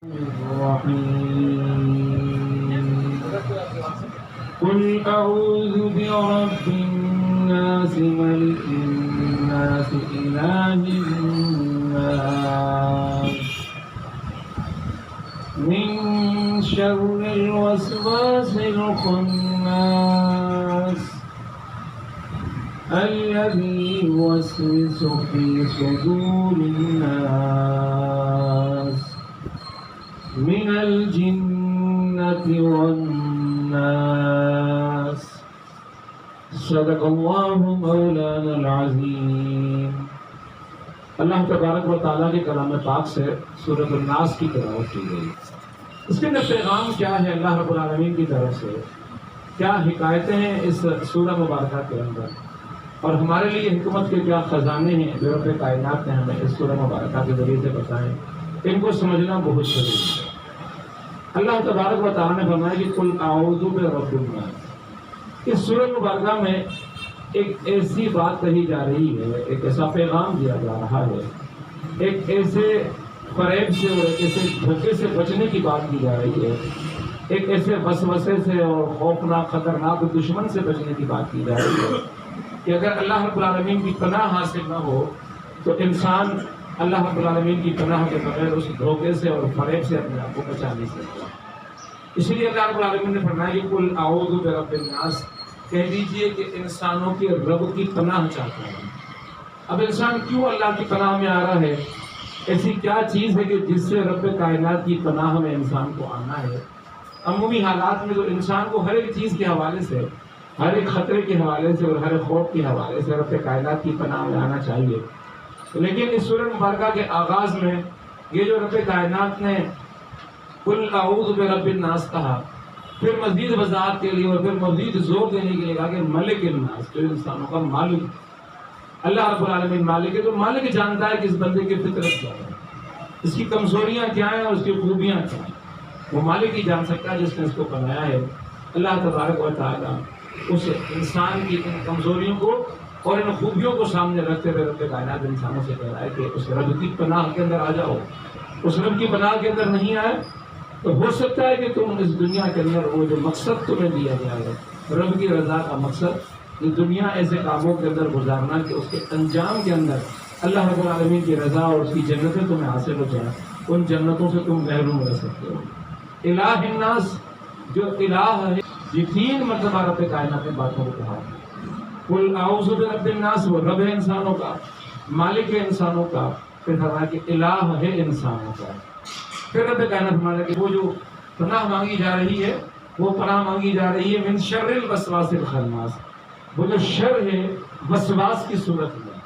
الرحيم قل أعوذ برب الناس ملك الناس إله الناس من شر الوسواس الخناس الذي يوسوس في صدور الناس من الجنة والناس صدق اللہ مولانا العظیم۔ اللہ تبارک و تعالیٰ کے کلام پاک سے سورۃ الناس کی تلاوت کی گئی۔ اس کے اندر پیغام کیا ہے اللہ رب العالمین کی طرف سے، کیا حکایتیں ہیں اس سورہ مبارکہ کے اندر، اور ہمارے لیے حکمت کے کیا خزانے ہیں جو رب کائنات نے ہمیں اس سورہ مبارکہ کے ذریعے سے بتائیں، ان کو سمجھنا بہت ضروری ہے۔ اللہ تبارک و تعالیٰ نے فرمایا کہ قل اعوذ برب الناس۔ اس سورہ مبارکہ میں ایک ایسی بات کہی جا رہی ہے، ایک ایسا پیغام دیا جا رہا ہے، ایک ایسے فریب سے اور ایک ایسے دھوکے سے بچنے کی بات کی جا رہی ہے، ایک ایسے وسوسے سے اور خوفناک خطرناک دشمن سے بچنے کی بات کی جا رہی ہے کہ اگر اللہ رب العالمین کی پناہ حاصل نہ ہو تو انسان اللہ رب العالمین کی پناہ کے بغیر اس دھوکے سے اور فریب سے اپنے آپ کو بچا نہیں سکتا۔ اس لیے اللہ رب العالمین نے فرمایا کہ قل اعوذ برب الناس، کہہ دیجئے کہ انسانوں کے رب کی پناہ چاہتا ہے۔ اب انسان کیوں اللہ کی پناہ میں آ رہا ہے؟ ایسی کیا چیز ہے کہ جس سے رب کائنات کی پناہ میں انسان کو آنا ہے؟ عمومی حالات میں تو انسان کو ہر ایک چیز کے حوالے سے، ہر ایک خطرے کے حوالے سے اور ہر ایک خوف کے حوالے سے رب کائنات کی پناہ میں آنا چاہیے، لیکن اس سورہ مبارکہ کے آغاز میں یہ جو رب کائنات نے قل اعوذ برب الناس کہا، پھر مزید وضاحت کے لیے اور پھر مزید زور دینے کے لیے کہا کہ ملک الناس، جو انسانوں کا مالک، اللہ رب العالمین مالک ہے۔ تو مالک جانتا ہے کہ اس بندے کی فطرت کیا ہے، اس کی کمزوریاں کیا ہیں اور اس کی خوبیاں کیا ہیں، وہ مالک ہی جان سکتا ہے جس نے اس کو بنایا ہے۔ اللہ تبارک و تعالیٰ اس انسان کی ان کمزوریوں کو اور ان خوبیوں کو سامنے رکھتے ہوئے رب کائنات انسانوں سے کہہ رہا ہے کہ اس رب کی پناہ کے اندر آ جاؤ۔ اس رب کی پناہ کے اندر نہیں آئے تو ہو سکتا ہے کہ تم اس دنیا کے اندر وہ جو مقصد تمہیں دیا گیا ہے، رب کی رضا کا مقصد، یہ دنیا ایسے کاموں کے اندر گزارنا کہ اس کے انجام کے اندر اللہ رب العالمین کی رضا اور اس کی جنتیں تمہیں حاصل ہو جائیں، ان جنتوں سے تم محروم رہ سکتے ہو۔ الہ الناس، جو الہ ہے، یہ 3 مرتبہ رب کائنات نے باتوں کو کہا۔ قل اعوذ برب الناس، وہ رب ہے انسانوں کا، مالک ہے انسانوں کا، پھر کہا کہ الہ ہے انسانوں کا۔ پھر رب کائنات فرمایا کہ وہ جو پناہ مانگی جا رہی ہے، وہ پناہ مانگی جا رہی ہے من شر الوسواس الخناس، وہ جو شر ہے وسواس کی صورت میں،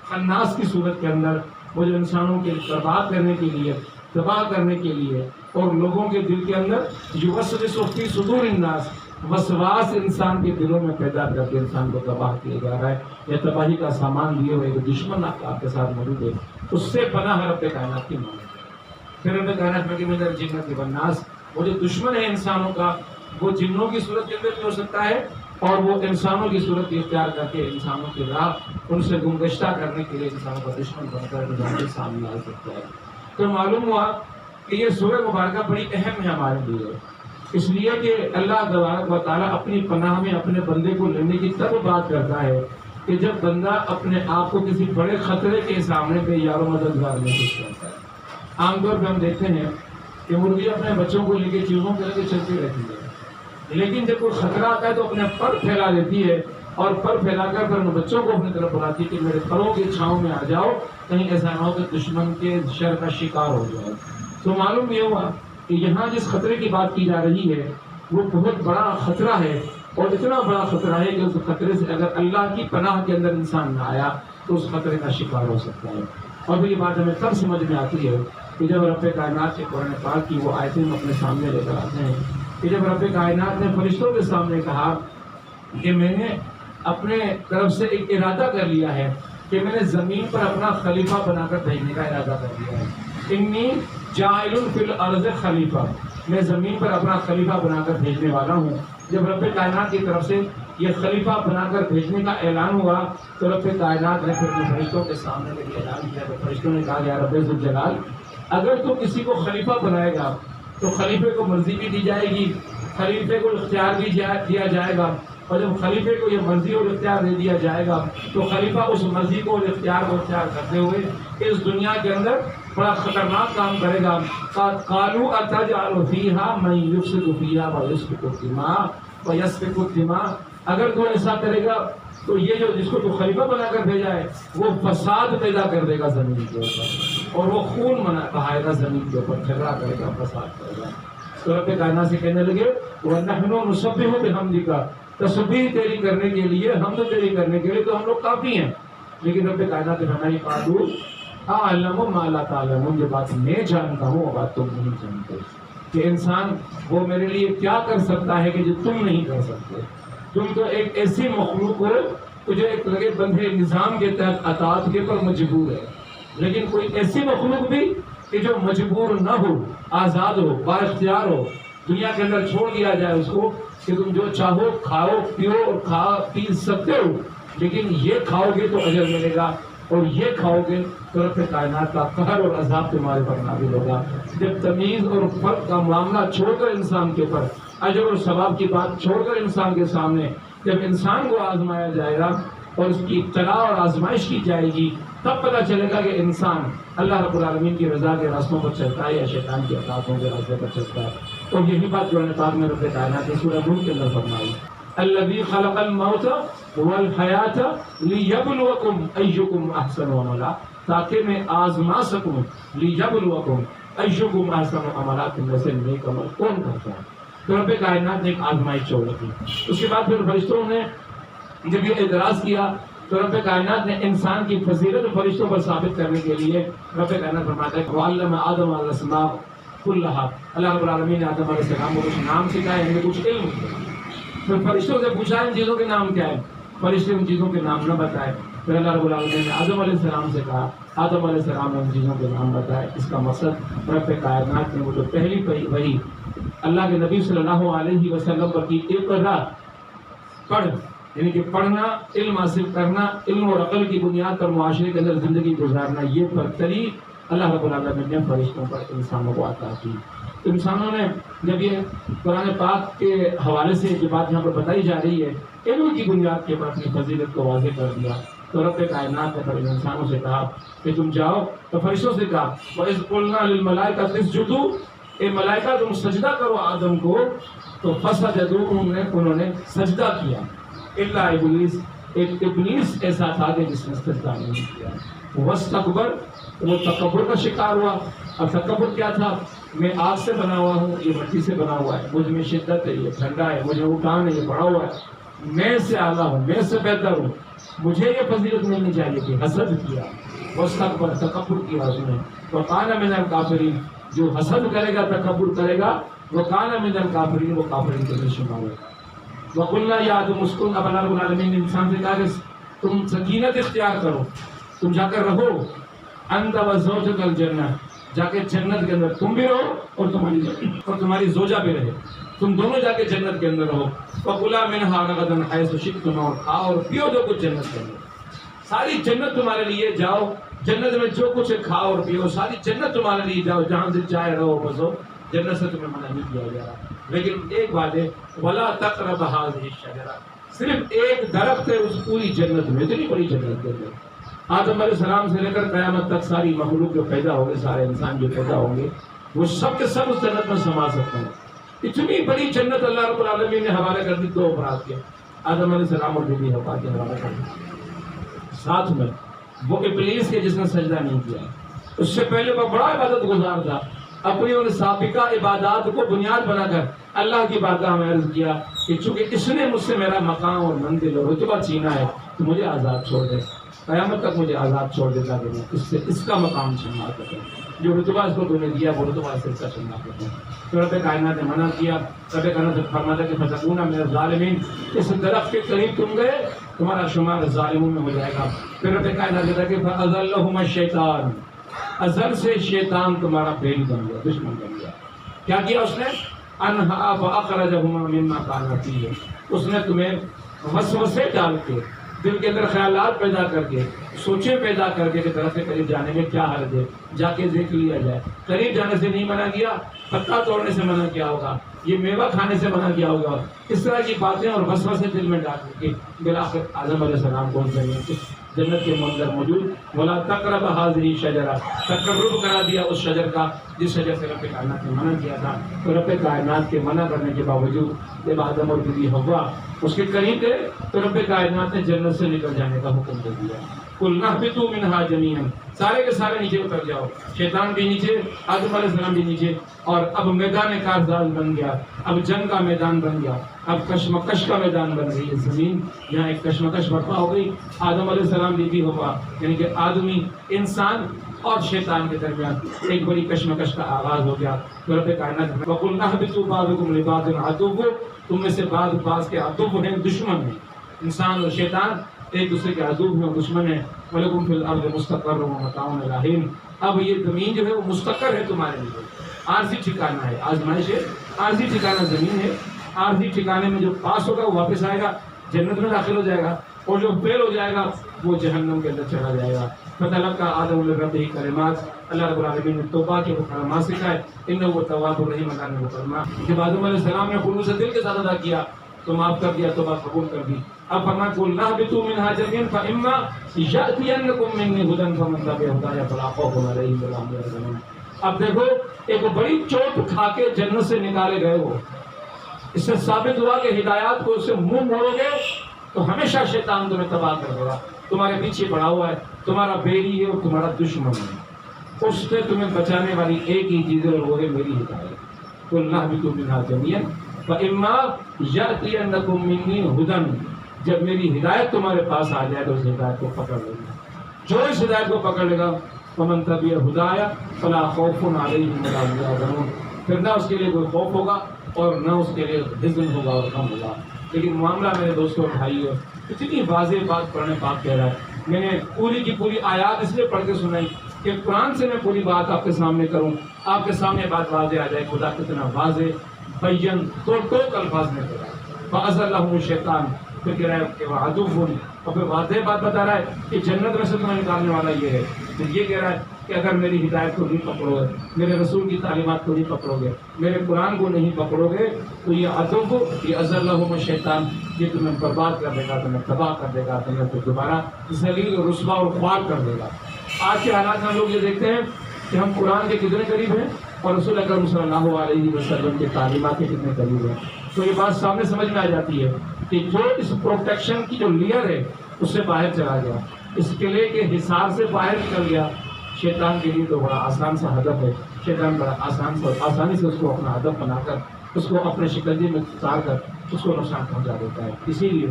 خناس کی صورت کے اندر، وہ جو انسانوں کے برباد کرنے کے لیے، تباہ کرنے کے لیے اور لوگوں کے دل کے اندر یوسوس فی صدور الناس، وسواس انسان کے دلوں میں پیدا کر کے انسان کو تباہ کیا جا رہا ہے، یا تباہی کا سامان لیے ہوئے دشمن آپ کے ساتھ موجود ہے، اس سے پناہ رب کائنات کی مانگ ہے۔ پھر رب کائنات میں کہ من الجنۃ والناس، وہ جو دشمن ہے انسانوں کا، وہ جنوں کی صورت کے اندر بھی ہو سکتا ہے اور وہ انسانوں کی صورت اختیار کر کے انسانوں کی راہ ان سے گمگشتہ کرنے کے لیے انسانوں کا دشمن بن کر انسان کے سامنے آ سکتا ہے۔ تو معلوم ہوا کہ یہ سورہ مبارکہ بڑی اہم ہے ہمارے لیے، اس لیے کہ اللہ تبارک و تعالیٰ اپنی پناہ میں اپنے بندے کو لینے کی تب بات کرتا ہے کہ جب بندہ اپنے آپ کو کسی بڑے خطرے کے سامنے پہ یار و مددگار محسوس کرتا ہے۔ عام طور پہ ہم دیکھتے ہیں کہ مرغی اپنے بچوں کو لے کے چیزوں کے لے کے چلتی رہتی ہے، لیکن جب کوئی خطرہ آتا ہے تو اپنے پر پھیلا دیتی ہے اور پر پھیلا کر پھر ان بچوں کو اپنی طرف بلاتی ہے کہ میرے پروں کی چھاؤں میں آ جاؤ، کہیں ایسا نہ ہو کہ دشمن کے شر کا شکار ہو جائے۔ تو معلوم یہ ہوا کہ یہاں جس خطرے کی بات کی جا رہی ہے وہ بہت بڑا خطرہ ہے، اور اتنا بڑا خطرہ ہے کہ اس خطرے سے اگر اللہ کی پناہ کے اندر انسان نہ آیا تو اس خطرے کا شکار ہو سکتا ہے۔ اور پھر یہ بات ہمیں تب سمجھ میں آتی ہے کہ جب رب کائنات سے قرآن پاک کی وہ آیتیں ہم اپنے سامنے لے کر آتے ہیں کہ جب رب کائنات نے فرشتوں کے سامنے کہا کہ میں نے اپنے طرف سے ایک ارادہ کر لیا ہے کہ میں نے زمین پر اپنا خلیفہ بنا کر بھیجنے کا ارادہ کر لیا ہے، انی جاعل فی الارض خلیفہ، میں زمین پر اپنا خلیفہ بنا کر بھیجنے والا ہوں۔ جب رب کائنات کی طرف سے یہ خلیفہ بنا کر بھیجنے کا اعلان ہوا تو رب کائنات نے پھر فرشتوں کے سامنے اعلان کیا، تو فرشتوں نے کہا یا رب ذوالجلال اگر تو کسی کو خلیفہ بنائے گا تو خلیفے کو مرضی بھی دی جائے گی، خلیفے کو اختیار بھی دیا جائے گا، اور جب خلیفے کو یہ مرضی اور اختیار دے دیا جائے گا تو خلیفہ اس مرضی کو اور اختیار کو اختیار کرتے ہوئے اس دنیا کے اندر بڑا خطرناک کام کرے گا۔ قالوا اتجعل فیہا من یفسد فیہا ویسفک الدماء ویسفک الدماء، اگر تو ایسا کرے گا تو یہ جو جس کو تو خلیفہ بنا کر بھیجا ہے وہ فساد پیدا کر دے گا زمین کے اوپر، اور وہ خون بہائے گا زمین کے اوپر، جھگڑا کرے گا، فساد کرے گا۔ تو رب کائنات سے کہنے لگے وَنَحْنُ نُسَبِّحُ بِحَمْدِكَ، تصبیح تیری کرنے کے لیے، حمد تیری کرنے کے لیے تو ہم لوگ کافی ہیں، لیکن رب کائنات نے فرمایا قالوا اعلم ما لا تعلمون، یہ بات میں جانتا ہوں وہ بات تم نہیں جانتے، کہ انسان وہ میرے لیے کیا کر سکتا ہے کہ جو تم نہیں کر سکتے۔ تم تو ایک ایسی مخلوق ہو کہ جو ایک لگے بندھے نظام کے تحت اطاعت کے پر مجبور ہے، لیکن کوئی ایسی مخلوق بھی کہ جو مجبور نہ ہو، آزاد ہو، با اختیار ہو، دنیا کے اندر چھوڑ دیا جائے اس کو کہ تم جو چاہو کھاؤ پیو اور کھا پی سکتے ہو، لیکن یہ کھاؤ گے تو اجر ملے گا اور یہ کھاؤ گے تو رب کائنات کا قہر اور عذاب تمہارے پر نازل ہوگا۔ جب تمیز اور فرق کا معاملہ چھوڑ کر انسان کے اوپر، اجر اور ثواب کی بات چھوڑ کر انسان کے سامنے جب انسان کو آزمایا جائے گا اور اس کی ابتلا اور آزمائش کی جائے گی، تب پتہ چلے گا کہ انسان اللہ رب العالمین کی رضا کے راستوں پر چلتا ہے یا شیطان کی اطاعتوں کے راستے پر چلتا ہے۔ اور یہی بات قرآن پاک میں رب کائنات نے سورہ نور کے اندر فرمائی الذی خلق الموت والحیات لیبلوکم ایکم احسن عملا، تاکہ میں آزما سکوں، لیبلوکم ایکم احسن عملا، تم میں سے نیک عمل کون کرتا ہے۔ تو رب کائنات نے ایک آزمائش چھوڑ رکھی۔ اس کے بعد پھر فرشتوں نے جب یہ اعتراض کیا تو رب کائنات نے انسان کی فضیلت فرشتوں پر ثابت کرنے کے لیے رب کائنات فرماتا ہے وَعَلَّمَ آدَمَ الْأَسْمَاءَ كُلَّهَا، اللہ رب العالمین نے آدم علیہ السلام کو کچھ نام سکھائے، ان میں کچھ علم دیا۔ پھر فرشتوں سے پوچھا ان چیزوں کے نام کیا ہے، فرشتے ان چیزوں کے نام نہ بتائے۔ پھر اللہ رب العالمین نے آدم علیہ السلام سے کہا، آدم علیہ السلام نے ان چیزوں کے نام بتائے۔ اس کا مقصد رب کائنات نے وہ جو پہلی وحی اللہ کے نبی صلی اللہ علیہ وسلم پر کی، اقرا پڑھ، یعنی کہ پڑھنا، علم حاصل کرنا، علم اور عقل کی بنیاد پر معاشرے کے اندر زندگی گزارنا، یہ برتری اللہ رب العالمین نے فرشتوں پر انسانوں کو عطا کی۔ انسانوں نے جب یہ قرآن پاک کے حوالے سے جو بات یہاں پر بتائی جا رہی ہے، علم کی بنیاد کے پر اپنی فضیلت کو واضح کر دیا، تو رب کائنات نے پھر انسانوں سے کہا کہ تم جاؤ، تو فرشتوں سے کہا وَإِذْ قُلْنَا لِلْمَلَائِكَةِ اسْجُدُوا، اے ملائکہ تم سجدہ کرو آدم کو، تو فسجدوا، انہوں نے سجدہ کیا، الا ابلیس، ایک ابلیس ایسا تھا کہ جس نے سجدہ نہیں کیا، واستکبر، وہ تکبر کا شکار ہوا۔ اب تکبر کیا تھا؟ میں آگ سے بنا ہوا ہوں، یہ مٹی سے بنا ہوا ہے، مجھ میں شدت ہے، یہ ٹھنڈا ہے، مجھے اٹھان ہے، یہ بڑا ہوا ہے، میں سے اعلیٰ ہوں، میں سے بہتر ہوں، مجھے یہ فضیلت ملنی چاہیے کہ حسد کیا، واستکبر، تکبر کیا اس نے، وکان من الکافرین، جو حسد کرے گا، تکبر کرے گا، وکان من الکافرین، وہ کافرین کے شمار ہوگا۔ وقلنا یا آدم اسکن، اب اللہ رب العالمین نے انسان سے کہا کہ تم سکینت اختیار کرو، تم جا کر رہو، انت وزوجک الجنہ، جا کے جنت کے اندر تم بھی رہو اور تمہاری زوجہ بھی رہے، تم دونوں جا کے جنت کے اندر رہو۔ فَكُلَا مِنْهَا رَغَدًا حَيْثُ شِئْتُمْ، اور کھاؤ اور پیو جو کچھ جنت کے اندر، ساری جنت تمہارے لیے، جاؤ جنت میں جو کچھ کھاؤ اور پیو، ساری جنت تمہارے لیے، جاؤ جہاں سے چاہے رہو بسو، جنت سے تمہیں منع نہیں کیا گیا۔ لیکن ایک بات ہے وَلَا تَقْرَبْ هَٰذِهِ الشَّجَرَةَ، صرف ایک درخت ہے اس پوری جنت میں، اتنی بڑی جنت کے اندر، آدم علیہ السلام سے لے کر قیامت تک ساری مخلوق جو پیدا ہوں گے، سارے انسان جو پیدا ہوں گے، وہ سب کے سب اس جنت میں سما سکتے ہیں۔ اتنی بڑی جنت اللہ رب العالمین نے حوالے کر دی دو افراد کے، آدم علیہ السلام اور بی بی حوا کے حوالے کر دی، ساتھ میں وہ ابلیس کے جس نے سجدہ نہیں کیا، اس سے پہلے وہ بڑا عبادت گزار تھا، اپنی ان سابقہ عبادات کو بنیاد بنا کر اللہ کی بارگاہ میں عرض کیا کہ چونکہ اس نے مجھ سے میرا مقام اور منزل اور رتبہ چھینا ہے تو مجھے آزاد چھوڑ دے، قیامت تک مجھے آزاد چھوڑ دیتا کہ میں اس سے اس کا مقام چھیننا کرتا ہوں، جو رتبہ اس کو تو نے دیا وہ رتبہ اس کا چھیننا کرتا ہوں۔ تو رب کائنات نے منع کیا، رب کائنات نے فرمایا کہ فتکون من الظالمین، اس درخت کے قریب تم گئے تمہارا شمار ظالموں میں ہو جائے گا۔ پھر رب کائنات کہتا ہے کہ فأضلہما الشیطان، ازل سے شیطان تمہارا بیل بن گیا، دشمن بن گیا۔ کیا کیا اس نے؟ انہا فاخرجہما مما کانا فیہ، اس نے تمہیں وسوسے ڈال کے، دل کے اندر خیالات پیدا کر کے، سوچیں پیدا کر کے کہ درخت کے قریب جانے میں کیا حرج ہے، جا کے دیکھ لیا جائے۔ قریب جانے سے نہیں منع کیا، پتا توڑنے سے منع کیا ہوگا، یہ میوہ کھانے سے منع کیا ہوگا، اس طرح کی باتیں اور وسوسے دل میں ڈال کے بالآخر آدم علیہ السلام کو جنت کے منظر موجود ولا تقرب هذه شجرہ، تقرب کرا دیا اس شجر کا جس شجر سے رب کائنات نے منع کیا تھا۔ تو رب کائنات کے منع کرنے کے باوجود جب آدم اور بیوی حوا اس کے قریب تھے تو رب کائنات نے جنت سے نکل جانے کا حکم دے دیا۔ قُلْنَا اهْبِطُوا مِنْهَا جَمِيعًا، سارے کے سارے نیچے اتر جاؤ، شیطان بھی نیچے، آدم علیہ السلام بھی نیچے، اور اب میدان کارزال بن گیا، اب جنگ کا میدان بن گیا، اب کشمکش کا میدان بن گئی ہے زمین، یہاں ایک کشمکش برپا ہو گئی آدم علیہ السلام بیوی ہوا، یعنی کہ آدمی انسان اور شیطان کے درمیان ایک بڑی کشمکش کا آغاز ہو گیا۔ تو رب کائنات وَقُلْنَا اهْبِطُوا بَعْضُكُمْ لِبَعْضٍ عَدُوٌّ، تم میں سے بعض کے عدو ہیں، دشمن ہیں، انسان اور شیطان ایک دوسرے کے عدو ہیں اور دشمن ہیں۔ وَلَكُمْ فِي الْأَرْضِ مُسْتَقَرٌّ وَمَتَاعٌ إِلَىٰ حِينٍ، اب یہ زمین جو ہے وہ مستقر ہے تمہارے لیے، عارضی ٹھکانہ ہے، آزمائش ہے، عارضی ٹھکانہ زمین ہے، عارضی ٹھکانے میں جو پاس ہوگا وہ واپس آئے گا، جنت میں داخل ہو جائے گا، اور جو فیل ہو جائے گا وہ جہنم کے اندر چلا جائے گا۔ فتلقى آدم من ربه کلمات، اللہ رب العالمین نے توبہ کے وہ کلمات سکھائے، انہ وہ تواب الرحیم، اللہ نے وہ کلمات جب آدم علیہ السلام نے خلوص دل کے ساتھ ادا کیا تو معاف کر دیا، توبہ قبول کر دی۔ اب فرمایا قُلْنَا اهْبِطُوا مِنْهَا جَمِيعًا فَإِمَّا يَأْتِيَنَّكُم مِّنِّي هُدًى فَمَن تَبِعَ هُدَايَ فَلَا خَوْفٌ عَلَيْهِمْ وَلَا هُمْ يَحْزَنُونَ۔ اب دیکھو ایک بڑی چوٹ کھا کے جنت سے نکالے گئے ہو، اس سے ثابت ہوا کہ ہدایات کو اس سے منہ موڑو گے تو ہمیشہ شیطان تمہیں تباہ کر دے گا، تمہارے پیچھے پڑا ہوا ہے، تمہارا بیری ہے اور تمہارا دشمن ہے، اس سے تمہیں بچانے والی ایک ہی چیز ہے اور وہ ہے میری ہدایت۔ قُلْنَا اهْبِطُوا مِنْهَا جَمِيعًا فَإِمَّا يَأْتِيَنَّكُم مِّنِّي هُدًى، جب میری ہدایت تمہارے پاس آ جائے تو اس ہدایت کو پکڑ لینا، جو اس ہدایت کو پکڑ لے گا فَمَن تَبِعَ هُدَايَ فَلَا خَوْفٌ عَلَيْهِمْ وَلَا هُمْ يَحْزَنُونَ، پھر نہ اس کے لیے کوئی خوف ہوگا اور نہ اس کے لیے حزن ہوگا اور غم ہوگا۔ لیکن معاملہ میرے دوستوں اور بھائیوں اتنی واضح بات قرآن پاک کہہ رہا ہے، میں نے پوری کی پوری آیات اس لیے پڑھ کے سنائی کہ قرآن سے میں پوری بات آپ کے سامنے کروں، آپ کے سامنے بات واضح آ جائے، خدا کتنا واضح بین ٹوک الفاظ میں کہہ رہا ہے۔ فَأَزَلَّهُمُ الشَّيْطَانُ، پھر کہہ رہا ہے کہ وَعَدُوٌّ، اور پھر واضح بات بتا رہا ہے کہ جنت میں سے تمہیں نکالنے والا یہ ہے، پھر یہ کہہ رہا ہے کہ اگر میری ہدایت کو نہیں پکڑو گے، میرے رسول کی تعلیمات کو نہیں پکڑو گے، میرے قرآن کو نہیں پکڑو گے تو یہ عدو، یہ اضلهم الشیطان، یہ تمہیں برباد کر دے گا، تمہیں تباہ کر دے گا، تمہیں پھر دوبارہ ذلیل اور رسوا اور خوار کر دے گا۔ آج کے حالات میں لوگ یہ دیکھتے ہیں کہ ہم قرآن کے کتنے قریب ہیں اور رسول اکرم صلی اللہ علیہ وسلم کی تعلیمات کے کتنے قریب ہیں، تو یہ بات سامنے سمجھ میں آ جاتی ہے کہ جو اس پروٹیکشن کی جو لیئر ہے اس سے باہر چلا گیا، اس قلعے کے حصار سے باہر نکل گیا، شیطان کے لیے تو بڑا آسان سا ہدف ہے، شیطان بڑا آسانی سے اس کو اپنا ہدف بنا کر، اس کو اپنے شکنجے میں اتار کر اس کو نقصان پہنچا دیتا ہے۔ اسی لیے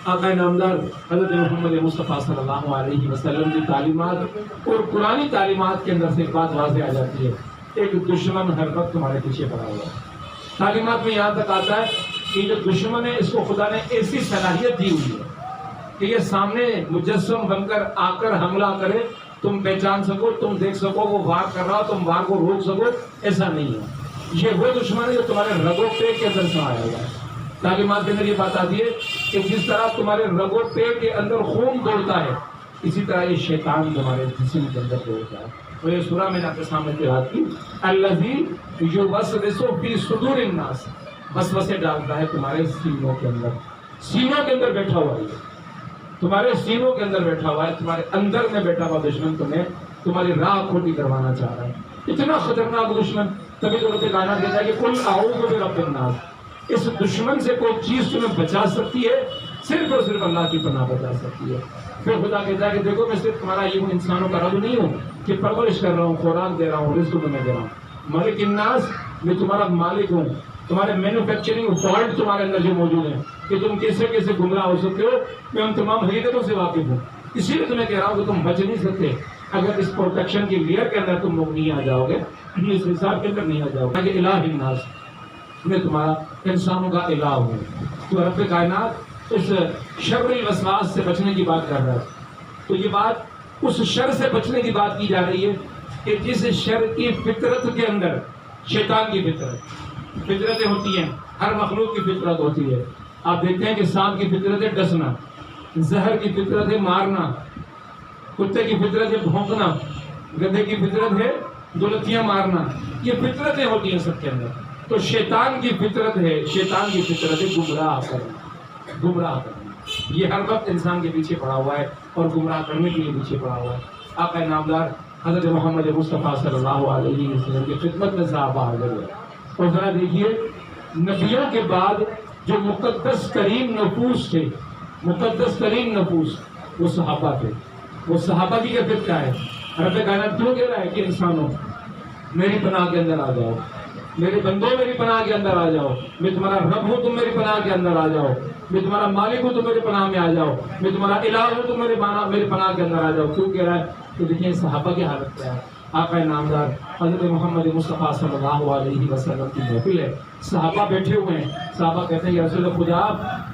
آقا نامدار حضرت محمد مصطفیٰ صلی اللہ علیہ وسلم کی تعلیمات اور قرآنی تعلیمات کے اندر سے ایک بات واضح آ جاتی ہے، ایک دشمن ہر وقت تمہارے پیچھے پڑا ہوا ہے۔ تعلیمات میں یہاں تک آتا ہے کہ جو دشمن ہے اس کو خدا نے ایسی صلاحیت دی ہوئی ہے کہ یہ سامنے مجسم بن کر آ کر حملہ کرے، تم پہچان سکو، تم دیکھ سکو وہ وار کر رہا، تم وار کو روک سکو، ایسا نہیں ہے۔ یہ وہ دشمن ہے جو تمہارے رگو پیٹ کے اندر سمایا ہوا ہے۔ تعلیمات کے اندر یہ بات آتی ہے کہ جس طرح تمہارے رگو پیٹ کے اندر خون دوڑتا ہے، اسی طرح یہ شیطان تمہارے جسم کے اندر دوڑتا ہے۔ اور یہ سورہ میں نے آپ کے سامنے تلاوت کی، الذی یوسوس فی صدور الناس، وسوسے ڈالتا ہے تمہارے سینوں کے اندر، سینوں کے اندر بیٹھا ہوا ہے، تمہارے سینوں کے اندر بیٹھا ہوا ہے، تمہارے اندر میں بیٹھا ہوا دشمن تمہیں تمہاری راہ کھوٹی کروانا چاہ رہا ہے۔ اتنا خطرناک دشمن، تبھی تو رب کائنات کہتا ہے کہ قل اعوذ برب الناس، اس دشمن سے کوئی چیز تمہیں بچا سکتی ہے صرف اور صرف اللہ کی پناہ بچا سکتی ہے۔ پھر خدا کہتا ہے کہ دیکھو میں صرف تمہارا یہ ہوں، انسانوں کا رب نہیں ہوں کہ پرورش کر رہا ہوں، خوراک دے رہا ہوں، رزق تمہیں دے رہا ہوں، مالک الناس، میں تمہارا مالک ہوں، تمہارے مینوفیکچرنگ فالٹ تمہارے اندر جو موجود ہیں کہ تم کیسے کیسے گمراہ ہو سکتے ہو، میں ان تمام حقیقتوں سے واقف ہوں، اسی لیے تمہیں کہہ رہا ہوں کہ تم بچ نہیں سکتے اگر اس پروٹیکشن کی لیئر کے اندر تم لوگ نہیں آ جاؤ گے، اس حساب کے اندر نہیں آ جاؤ گے کہ الہ الناس، میں تمہارا انسانوں کا الہ ہوں۔ تو رب کائنات اس شر الوسواس سے بچنے کی بات کر رہا ہے، تو یہ بات اس شر سے بچنے کی بات کی جا رہی ہے کہ جس شر کی فطرت کے اندر، شیطان کی فطرتیں ہوتی ہیں، ہر مخلوق کی فطرت ہوتی ہے۔ آپ دیکھتے ہیں کہ سانپ کی فطرت ہے ڈسنا، زہر کی فطرت ہے مارنا، کتے کی فطرت ہے بھونکنا، گدھے کی فطرت ہے دولتیاں مارنا، یہ فطرتیں ہوتی ہیں سب کے اندر. تو شیطان کی فطرت ہے گمراہ کرنا. یہ ہر وقت انسان کے پیچھے پڑا ہوا ہے اور گمراہ کرنے کے لیے پیچھے پڑا ہوا ہے. آقا نامدار حضرت محمد مصطفیٰ صلی اللہ علیہ وسلم کی خدمت میں صحابہ حاضر ہوئے. اور ذرا دیکھیے نبیوں کے بعد جو مقدس ترین نفوس تھے، مقدس ترین نفوس وہ صحابہ تھے. وہ صحابہ کی کیفیت کیا ہے؟ رب کائنات کیوں کہہ رہا ہے کہ انسانوں میری پناہ کے اندر آ جاؤ، میرے بندوں میری پناہ کے اندر آ جاؤ، میں تمہارا رب ہوں تم میری پناہ کے اندر آ جاؤ، میں تمہارا مالک ہوں تم میری پناہ میں آ جاؤ، میں تمہارا الہ ہوں تم میری پناہ کے اندر آ جاؤ. کیوں کہہ رہا ہے؟ تو دیکھیں صحابہ کی حالت کیا ہے. آقا نامدار حضرت محمد مصطفیٰ صلی اللہ علیہ وسلم کی محفل ہے، صحابہ بیٹھے ہوئے ہیں. صحابہ کہتے ہیں یا رسول خدا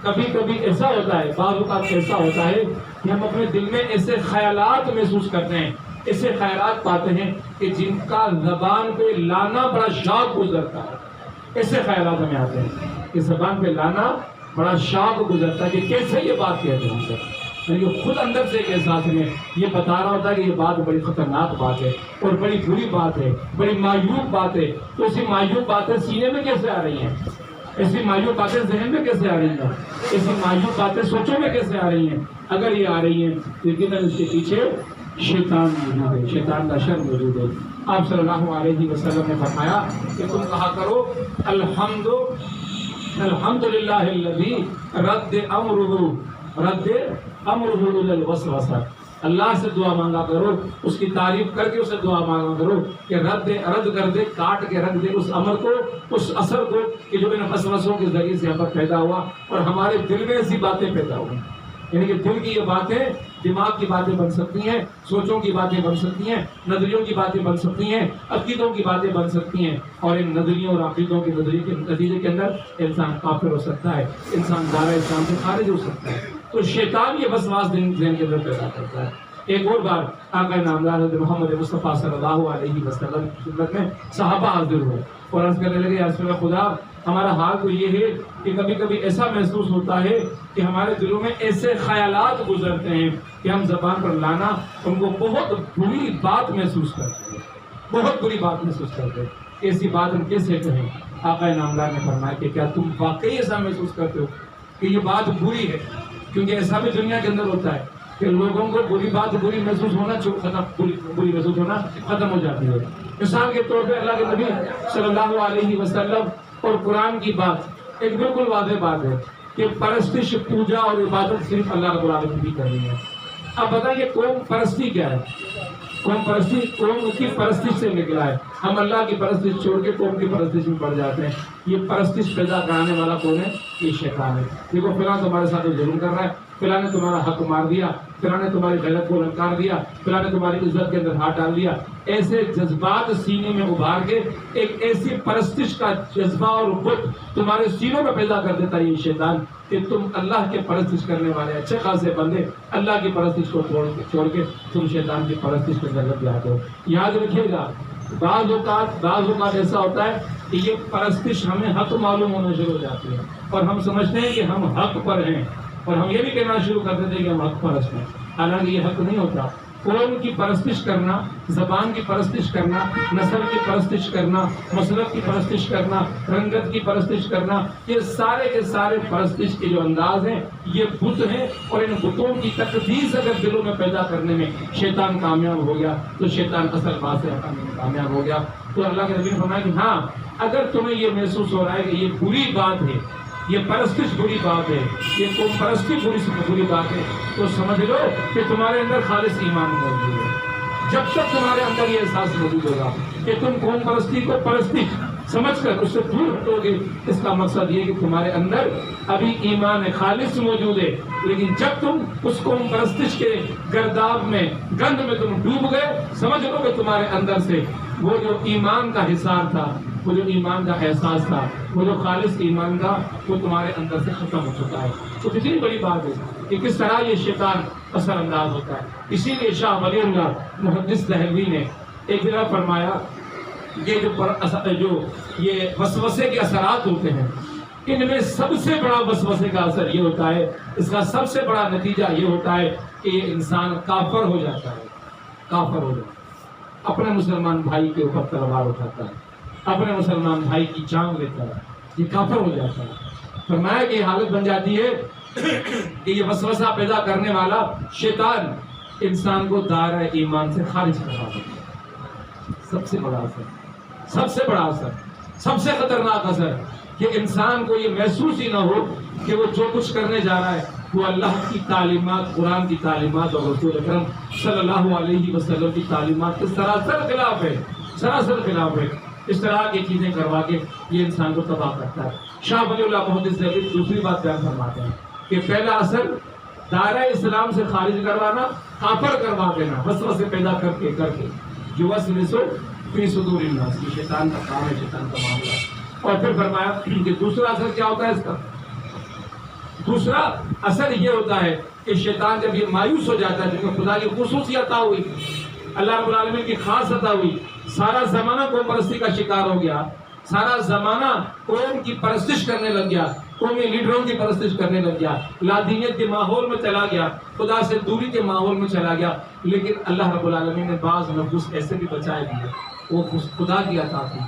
کبھی کبھی ایسا ہوتا ہے، بعض اوقات ایسا ہوتا ہے کہ ہم اپنے دل میں ایسے خیالات محسوس کرتے ہیں، ایسے خیالات پاتے ہیں کہ جن کا زبان پہ لانا بڑا شوق گزرتا ہے. ایسے خیالات ہمیں آتے ہیں کہ زبان پہ لانا بڑا شوق گزرتا ہے کہ کیسے یہ بات کہتے ہیں. یعنی خود اندر سے ایک احساس میں یہ بتا رہا ہوتا ہے کہ یہ بات بڑی خطرناک بات ہے اور بڑی بری بات ہے، بڑی مایوب بات ہے. تو ایسی مایوب باتیں سینے میں کیسے آ رہی ہیں؟ ایسی مایوب باتیں ذہن میں کیسے آ رہی ہیں؟ ایسی مایوب باتیں سوچوں میں کیسے آ رہی ہیں؟ اگر یہ آ رہی ہیں لیکن اس کے پیچھے شیطان موجود ہے، شیطان کا شر موجود ہے. آپ صلی اللہ علیہ وسلم نے فرمایا کہ تم کہا کرو الحمدللہ الذی رد امرہ الی الوسوسہ. اللہ سے دعا مانگا کرو، اس کی تعریف کر کے اسے دعا مانگا کرو کہ رد کر دے، کاٹ کے رکھ دے اس امر کو، اس اثر کو کہ جو ان وسوسوں کے ذریعے سے ہم پر پیدا ہوا اور ہمارے دل میں ایسی باتیں پیدا ہوئی. یعنی کہ دل کی یہ باتیں دماغ کی باتیں بن سکتی ہیں، سوچوں کی باتیں بن سکتی ہیں، نظریوں کی باتیں بن سکتی ہیں، عقیدوں کی باتیں بن سکتی ہیں. اور ان نظریوں اور عقیدوں کے نتیجے کے اندر انسان کافر ہو سکتا ہے، انسان دائرہ اسلام سے خارج ہو سکتا ہے. تو شیطان یہ وسواس ذہن کے اندر پیدا کرتا ہے. ایک اور بار آقا نامدار حضرت محمد مصطفیٰ صلی اللہ علیہ وسلم کی خدمت میں صحابہ حاضر ہوئے اور عرض کرنے لگے یا رسول خدا ہمارا حال تو یہ ہے کہ کبھی کبھی ایسا محسوس ہوتا ہے کہ ہمارے دلوں میں ایسے خیالات گزرتے ہیں کہ ہم زبان پر لانا ان کو بہت بری بات محسوس کرتے ہیں، بہت بری بات محسوس کرتے ہیں. ایسی بات ہم کیسے کہیں؟ آقا نامدار نے فرمایا کہ کیا تم واقعی ایسا محسوس کرتے ہو کہ یہ بات بری ہے؟ کیونکہ ایسا بھی دنیا کے اندر ہوتا ہے کہ لوگوں کو بری بات بری محسوس ہونا ختم ہو جاتی ہے. مثال کے طور پہ اللہ کے نبی صلی اللہ علیہ وسلم اور قرآن کی بات ایک بالکل واضح بات ہے کہ پرستش، پوجا اور عبادت صرف اللہ رب العالمین کی کرنی ہے. اب بتائیں کہ قوم پرستی کیا ہے؟ قوم کی پرستش سے نکلا ہے. ہم اللہ کی پرستش چھوڑ کے قوم کی پرستش میں پڑ جاتے ہیں. یہ پرستش پیدا کرانے والا کون ہے؟ یہ شیطان ہے. دیکھو فلاں تمہارے ساتھ ظلم کر رہا ہے، فلاں نے تمہارا حق مار دیا، فلاں نے تمہاری غیرت کو للکار دیا، فلاں نے تمہاری عزت کے اندر ہاتھ ڈال دیا. ایسے جذبات سینے میں ابھار کے ایک ایسی پرستش کا جذبہ اور بت تمہارے سینوں میں پیدا کر دیتا ہے یہ شیطان کہ تم اللہ کے پرستش کرنے والے اچھے خاصے بندے اللہ کی پرستش کو چھوڑ کے تم شیطان کی پرستش کے اندر لگ جاتے ہو. یاد رکھیے گا بعض اوقات ایسا ہوتا ہے کہ یہ پرستش ہمیں حق معلوم ہونا شروع ہو جاتی ہے اور ہم سمجھتے ہیں کہ ہم حق پر ہیں اور ہم یہ بھی کہنا شروع کر دیتے ہیں کہ ہم حق پرست ہیں. حالانکہ یہ حق نہیں ہوتا. قوم کی پرستش کرنا، زبان کی پرستش کرنا، نسل کی پرستش کرنا، مسلک کی پرستش کرنا، رنگت کی پرستش کرنا، یہ سارے کے سارے پرستش کے جو انداز ہیں یہ بت ہیں. اور ان بتوں کی تقدیس اگر دلوں میں پیدا کرنے میں شیطان کامیاب ہو گیا تو شیطان اصل بات سے کامیاب ہو گیا. تو اللہ کے نبی نے فرمایا کہ ہاں اگر تمہیں یہ محسوس ہو رہا ہے کہ یہ بری بات ہے، یہ پرستش بری بات ہے، یہ قوم پرستی بری بات ہے، تو سمجھ لو کہ تمہارے اندر خالص ایمان موجود ہے. جب تک تمہارے اندر یہ احساس موجود ہوگا کہ تم قوم پرستی کو پرستی سمجھ کر اس سے دور ہٹو گے، اس کا مقصد یہ کہ تمہارے اندر ابھی ایمان خالص موجود ہے. لیکن جب تم اس قوم پرستش کے گرداب میں، گند میں تم ڈوب گئے، سمجھ لو کہ تمہارے اندر سے وہ جو ایمان کا حصار تھا، وہ جو ایمان کا احساس تھا، وہ جو خالص ایمان تھا، وہ تمہارے اندر سے ختم ہو چکا ہے. تو کتنی بڑی بات ہے کہ کس طرح یہ شیطان اثر انداز ہوتا ہے. اسی لیے شاہ ولی اللہ محدث دہلوی نے ایک جگہ فرمایا یہ جو یہ وسوسے کے اثرات ہوتے ہیں، ان میں سب سے بڑا وسوسے کا اثر یہ ہوتا ہے، اس کا سب سے بڑا نتیجہ یہ ہوتا ہے کہ یہ انسان کافر ہو جاتا ہے، کافر ہو جاتا ہے، اپنے مسلمان بھائی کے اوپر تلوار اٹھاتا ہے، اپنے مسلمان بھائی کی جان لیتا ہے، یہ کافر ہو جاتا ہے۔ فرمایا کہ یہ حالت بن جاتی ہے کہ یہ وسوسہ پیدا کرنے والا شیطان انسان کو دائرہ ایمان سے خارج کروا دیتا ہے۔ سب سے بڑا اثر، سب سے بڑا اثر، سب سے خطرناک اثر کہ انسان کو یہ محسوس ہی نہ ہو کہ وہ جو کچھ کرنے جا رہا ہے وہ اللہ کی تعلیمات، قرآن کی تعلیمات اور رسول اکرم صلی اللہ علیہ وسلم کی تعلیمات کے سراسر خلاف ہے، سراسر خلاف ہے۔ اس طرح کی چیزیں کروا کے یہ انسان کو تباہ کرتا ہے۔ شاہ ولی اللہ محدث دہلوی دوسری بات بیان فرماتے ہیں کہ پہلا اثر دائرہ اسلام سے خارج کروانا، کافر کروا دینا، وسوسے پیدا کر کے جو وسوسہ فی صدور الناس، یہ شیطان کا کام ہے، شیطان کا معاملہ ہے۔ اور پھر فرمایا کہ دوسرا اثر کیا ہوتا ہے اس کا؟ دوسرا اثر یہ ہوتا ہے کہ شیطان جب یہ مایوس ہو جاتا ہے، جب خدا کی خصوصی عطا ہوئی، اللہ رب العالمین کی خاص عطا ہوئی، سارا زمانہ قوم پرستی کا شکار ہو گیا، سارا زمانہ قوم کی پرستش کرنے لگ گیا، قومی لیڈروں کی پرستش کرنے لگ گیا، لادینیت کے ماحول میں چلا گیا، خدا سے دوری کے ماحول میں چلا گیا، لیکن اللہ رب العالمین نے بعض نفوس ایسے بھی بچائے دیے، وہ خدا کی عطا تھی۔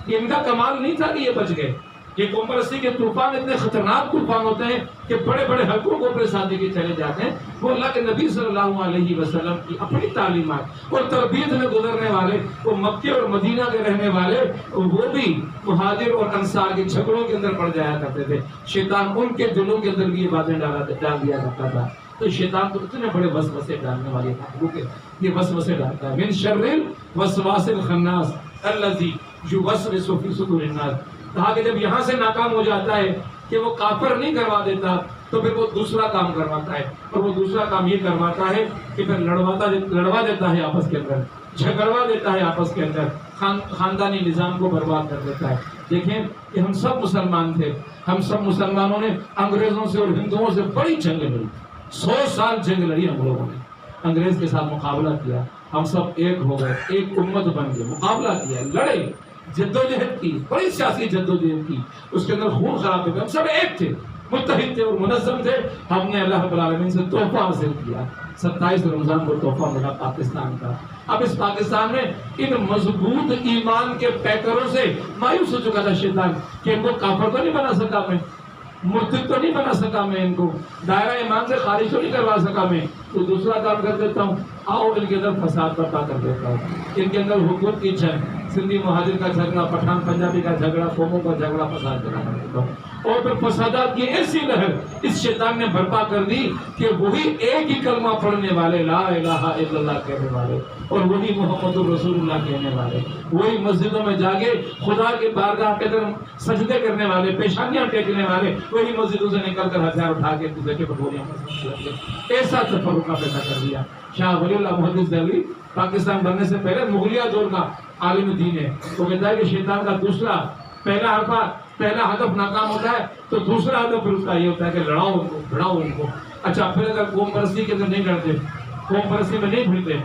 یہ ان کا کمال نہیں تھا کہ یہ بچ گئے۔ یہ قوم پرستی کے طوفان اتنے خطرناک طوفان ہوتے ہیں کہ بڑے بڑے حلقوں کو اپنے ساتھ کے چلے جاتے ہیں۔ وہ اللہ کے نبی صلی اللہ علیہ وسلم کی اپنی تعلیمات اور تربیت میں گزرنے والے، وہ مکے اور مدینہ کے رہنے والے، وہ بھی مہاجر اور انصار کے جھگڑوں کے اندر پڑ جایا کرتے تھے۔ شیطان ان کے دلوں کے اندر بھی یہ باتیں ڈال دیا کرتا تھا۔ تو شیطان تو اتنے بڑے وسوسے ڈالنے والے تھے، یہ وسوسے ڈالتا ہے۔ من شر الوسواس الخناس الذی یوسوس فی صدور الناس۔ کہا کہ جب یہاں سے ناکام ہو جاتا ہے کہ وہ کافر نہیں کروا دیتا تو پھر وہ دوسرا کام کرواتا ہے، اور وہ دوسرا کام یہ کرواتا ہے کہ پھر لڑوا دیتا ہے آپس کے اندر، جھگڑوا دیتا ہے آپس کے اندر، خاندانی نظام کو برباد کر دیتا ہے۔ دیکھیں کہ ہم سب مسلمان تھے، ہم سب مسلمانوں نے انگریزوں سے اور ہندوؤں سے بڑی جنگ لڑی، 100 سال جنگ لڑی ہم لوگوں نے، انگریز کے ساتھ مقابلہ کیا، ہم سب ایک ہو گئے، ایک امت بن گئے، مقابلہ کیا، لڑے، جدوجہد کی، بڑی سیاسی جدوجہد کی، اس کے اندر خون خراب ہوئے، ہم سب ایک تھے، متحد تھے اور منظم تھے۔ ہم نے اللہ رب العالمین سے تحفہ حاصل کیا، 27 رمضان کو تحفہ ملا پاکستان کا۔ اب اس پاکستان میں ان مضبوط ایمان کے پیکروں سے مایوس ہو چکا تھا شیطان کہ ان کو کافر تو نہیں بنا سکا میں، مرتد تو نہیں بنا سکا میں، ان کو دائرہ ایمان سے خارج تو نہیں کروا سکا میں، تو دوسرا کام کر دیتا ہوں، آؤ ان کے اندر فساد برپا کر دیتا ہوں، ان کے اندر حقوق کی جنگ، سندھی مہاجر کا جھگڑا، پٹھان پنجابی کا جھگڑا، قوموں کا جھگڑا، فساد پیدا کر دیتا ہوں۔ اور پھر فسادات کی ایسی لہر اس شیطان نے برپا کر دی کہ وہی ایک ہی کلمہ پڑھنے والے، لا الہ الا اللہ کہنے والے، اور وہی محمد الرسول اللہ کہنے والے، وہی مسجدوں میں جا کے خدا کے بارگاہ کے اندر سجدے کرنے والے، پیشانیاں ٹیکنے والے، وہی مسجدوں سے نکل کر ہتھیار اٹھا کے دوسرے کے بگوریاں ایسا تفرقہ پیدا کر دیا۔ شاہ ولی اللہ محدث دہلوی پاکستان بننے سے پہلے مغلیہ دور کا عالم دین ہے، وہ کہتا ہے کہ شیطان کا دوسرا پہلا ہدف ناکام ہوتا ہے تو دوسرا ہدف پھر اس کا یہ ہوتا ہے کہ لڑاؤ ان کو، بڑھاؤ ان کو۔ اچھا پھر اگر قوم پرستی کے اندر نہیں لڑتے، قوم پرستی میں نہیں بھیڑتے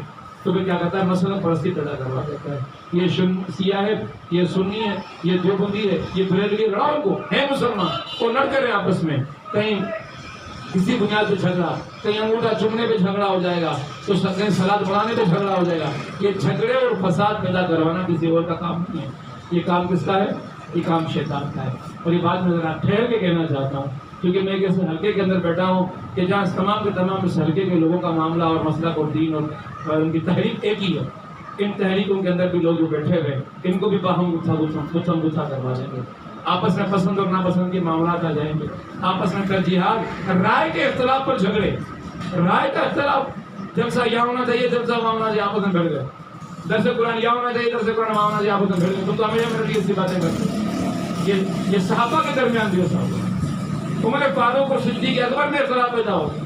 تو پھر کیا کرتا ہے؟ مسلم پرستی پیدا کروا دیتا ہے، یہ سیاہ ہے، یہ سنی ہے، یہ دیوبندی ہے، یہ بریلوی، لڑاؤ ان کو، ہے مسلمان، وہ لڑتے رہے آپس میں، کہیں کسی بنیاد پہ جھگڑا، کہیں انگوٹھا چومنے پہ جھگڑا ہو جائے گا، تو کہیں سلاد بڑھانے پہ جھگڑا ہو جائے گا۔ یہ جھگڑے اور فساد پیدا کروانا کسی اور کا کام نہیں ہے، یہ کام کس کا ہے؟ یہ کام شیطان کا ہے۔ اور یہ بات میں ذرا ٹھہر کے کہنا چاہتا ہوں کیونکہ میں ایک ایسے حلقے کے اندر بیٹھا ہوں کہ جہاں تمام کے تمام اس حلقے کے لوگوں کا معاملہ اور مسلک اور دین اور ان کی تحریک ایک ہی ہے۔ ان تحریکوں کے اندر بھی لوگ جو بیٹھے ہوئے ان کو بھی باہم گتھا کروا دیں گے، آپس میں پسند اور ناپسند کے معاملات آ جائیں گے، آپس میں ترجیحات، رائے کے اختلاف پر جھگڑے، رائے کا اختلاف، جلسہ یہاں ہونا چاہیے، جلسہ وہاں ہونا چاہیے، آپس میں بھڑ گئے، درس قرآن یہاں ہونا چاہیے، درس قرآن وہاں ہونا چاہیے، آپس میں بھڑ گئے۔ تم تو ہمیشہ میرے لیے ایسی باتیں کرتے، یہ صحابہ کے درمیان بھی ایسا ہوگا۔ عمر فاروق اور صدیق اکبر میں اختلاف پیدا ہوگا،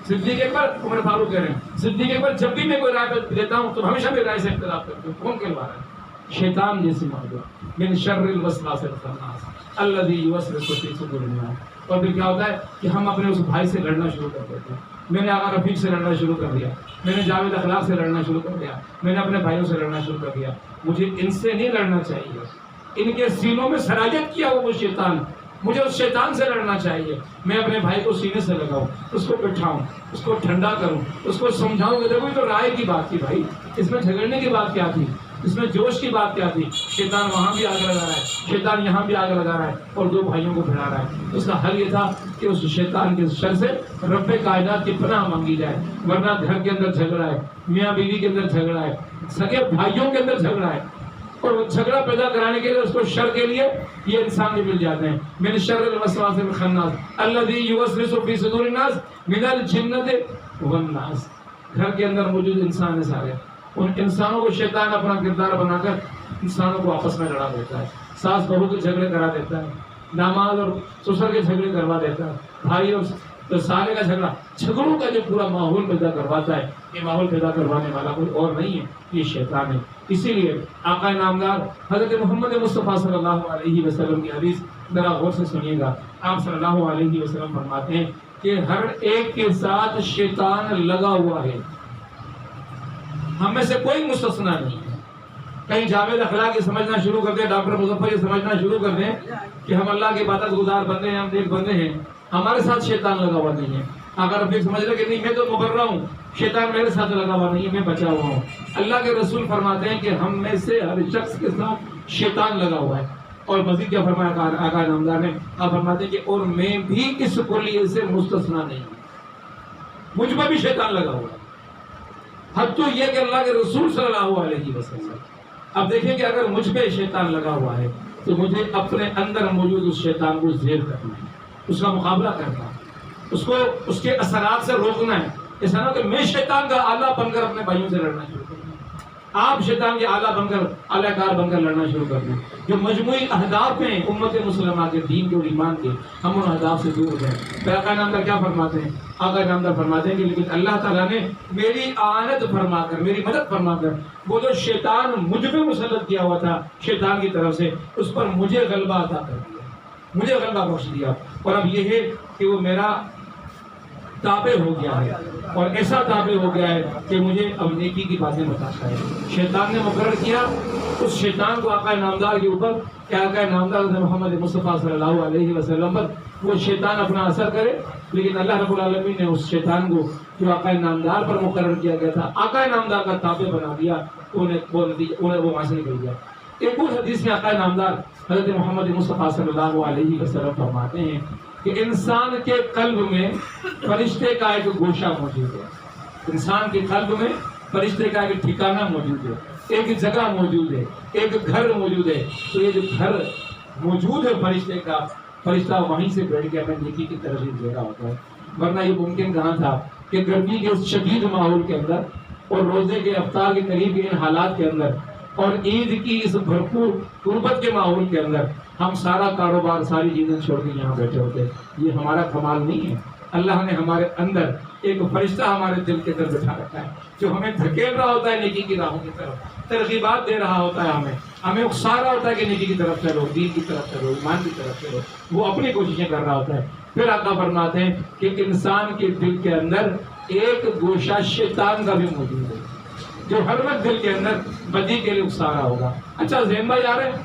صدیق اکبر، عمر فاروق کہہ رہے ہیں، صدیق اکبر جب بھی میں کوئی رائے دیتا ہوں تو ہمیشہ میری رائے سے اختلاف کرتے ہوں۔ کون کہلوا رہا ہے؟ شیطان جیسی موجود، من شر الوسواس الخناس الذی یوسوس فی صدور الناس۔ اور پھر کیا ہوتا ہے کہ ہم اپنے اس بھائی سے لڑنا شروع کر دیتے ہیں۔ میں نے آغا رفیق سے لڑنا شروع کر دیا، میں نے جاوید اخلاق سے لڑنا شروع کر دیا، میں نے اپنے بھائیوں سے لڑنا شروع کر دیا۔ مجھے ان سے نہیں لڑنا چاہیے، ان کے سینوں میں سرایت کیا وہ شیطان مجھے اس شیطان سے لڑنا چاہیے. میں اپنے بھائی کو سینے سے لگاؤں, اس کو بٹھاؤں, اس کو ٹھنڈا کروں, اس کو سمجھاؤں کہ دیکھو یہ تو رائے کی بات تھی بھائی, اس میں جھگڑنے کی بات کیا تھی, اس میں جوش کی بات کیا تھی. شیطان وہاں بھی آگ لگا رہا ہے, شیطان یہاں بھی آگ لگا رہا ہے, اور دو بھائیوں کو بھڑا رہا ہے. اس کا حل یہ تھا کہ اس شیطان کے شر سے رب کائنات کی پناہ مانگی جائے, ورنہ گھر کے اندر جھگڑا ہے, میاں بیوی کے اندر جھگڑا ہے, سگے بھائیوں کے اندر جھگڑا ہے, اور وہ جھگڑا پیدا کرانے کے لیے اس کو شر کے لیے یہ انسان بھی مل جاتے ہیں. من شر الوسواس الخناس الذی یوسوس فی صدور الناس من الجنۃ والناس. گھر کے اندر موجود انسان ہے سارے, ان انسانوں کو شیطان اپنا کردار بنا کر انسانوں کو آپس میں لڑا دیتا ہے. ساس بہو کے جھگڑے کرا دیتا ہے, داماد اور سسر کے جھگڑے کروا دیتا ہے, بھائی اور سالے کا جھگڑا, جھگڑوں کا جو پورا ماحول پیدا کرواتا ہے, یہ ماحول پیدا کروانے والا کوئی اور نہیں ہے, یہ شیطان ہے. اسی لیے آقا نامدار حضرت محمد مصطفیٰ صلی اللہ علیہ وسلم کی حدیث ذرا غور سے سنیے گا. آپ صلی اللہ علیہ وسلم فرماتے ہیں کہ ہر ایک کے ساتھ شیطان لگا ہوا ہے, ہم میں سے کوئی مستثنا نہیں ہے. کہیں جاوید اخلاق یہ سمجھنا شروع کر دیں, ڈاکٹر مظفر یہ سمجھنا شروع کر دیں کہ ہم اللہ کے عبادت گزار بندے ہیں, ہم نیک بندے ہیں, ہمارے ساتھ شیطان لگا ہوا نہیں ہے. اگر اب سمجھ رہے کہ نہیں میں تو مبرہ ہوں, شیطان میرے ساتھ لگا ہوا نہیں ہے, میں بچا ہوا ہوں. اللہ کے رسول فرماتے ہیں کہ ہم میں سے ہر شخص کے ساتھ شیطان لگا ہوا ہے. اور مزید کیا فرمایا آقا نامدار نے, آپ فرماتے ہیں کہ اور میں بھی اس کلیے سے مستثنا نہیں ہوں, مجھ پر بھی شیطان لگا ہوا ہے. حد تو یہ کہ اللہ کے رسول صلی اللہ علیہ وسلم, اب دیکھیں کہ اگر مجھ پہ شیطان لگا ہوا ہے تو مجھے اپنے اندر موجود اس شیطان کو زیر کرنا ہے, اس کا مقابلہ کرنا ہے, اس کو اس کے اثرات سے روکنا ہے. ایسا نہ کہ میں شیطان کا آلہ بن کر اپنے بھائیوں سے لڑنا شروع کروں, آپ شیطان کے آلہ بن کر اعلی کار بن کر لڑنا شروع کر دیں. جو مجموعی اہداف ہیں امت مسلمہ کے, دین کے اور ایمان کے, ہم ان اہداف سے دور ہیں. پھر آقا نامدار کیا فرماتے ہیں, آقا نامدار فرماتے ہیں کہ لیکن اللہ تعالیٰ نے میری اعانت فرما کر, میری مدد فرما کر, وہ جو شیطان مجھ پہ مسلط کیا ہوا تھا شیطان کی طرف سے, اس پر مجھے غلبہ عطا کر دیا, مجھے غلبہ بخش دیا. اور اب یہ ہے کہ وہ میرا تابع ہو گیا ہے, اور ایسا تابع ہو گیا ہے کہ مجھے اب نیکی کی باتیں بتاتا ہے. شیطان نے مقرر کیا اس شیطان کو آقا نامدار کے اوپر کہ آقا نامدار محمد مصطفیٰ صلی اللہ علیہ وسلم پر وہ شیطان اپنا اثر کرے. لیکن اللہ رب العالمین نے اس شیطان کو جو آقا نامدار پر مقرر کیا گیا تھا, آقا نامدار کا تابع بنا دیا, انہیں وہ وہاں سے نکل گیا. ایک اور حدیث میں آقا نامدار حضرت محمد مصطفیٰ صلی اللہ علیہ وسلم فرماتے ہیں کہ انسان کے قلب میں فرشتے کا ایک گوشہ موجود ہے, انسان کے قلب میں فرشتے کا ایک ٹھکانہ موجود ہے, ایک جگہ موجود ہے, ایک گھر موجود ہے. تو یہ جو گھر موجود ہے فرشتے کا, فرشتہ وہیں سے بیٹھ کے ہمیں نیکی کی ترغیب دے رہا ہوتا ہے. ورنہ یہ ممکن کہاں تھا کہ گرمی کے اس شدید ماحول کے اندر اور روزے کے افطار کے قریب کے ان حالات کے اندر اور عید کی اس بھرپور قربت کے ماحول کے اندر ہم سارا کاروبار, ساری چیزیں چھوڑ کے یہاں بیٹھے ہوتے. یہ ہمارا کمال نہیں ہے. اللہ نے ہمارے اندر ایک فرشتہ ہمارے دل کے اندر بٹھا رکھا ہے جو ہمیں دھکیل رہا ہوتا ہے نیکی کی راہوں کی طرف, ترغیبات دے رہا ہوتا ہے, ہمیں اکسا رہا ہوتا ہے کہ نیکی کی طرف چلو, دین کی طرف چلو, ایمان کی طرف چلو. وہ اپنی کوششیں کر رہا ہوتا ہے. پھر آقا فرماتے ہیں کہ انسان کے دل کے اندر ایک گوشہ شیطان کا بھی موجود ہے جو ہر وقت دل کے اندر بدی کے لیے اکسا رہا ہوگا. اچھا زین بھائی آ رہے ہیں,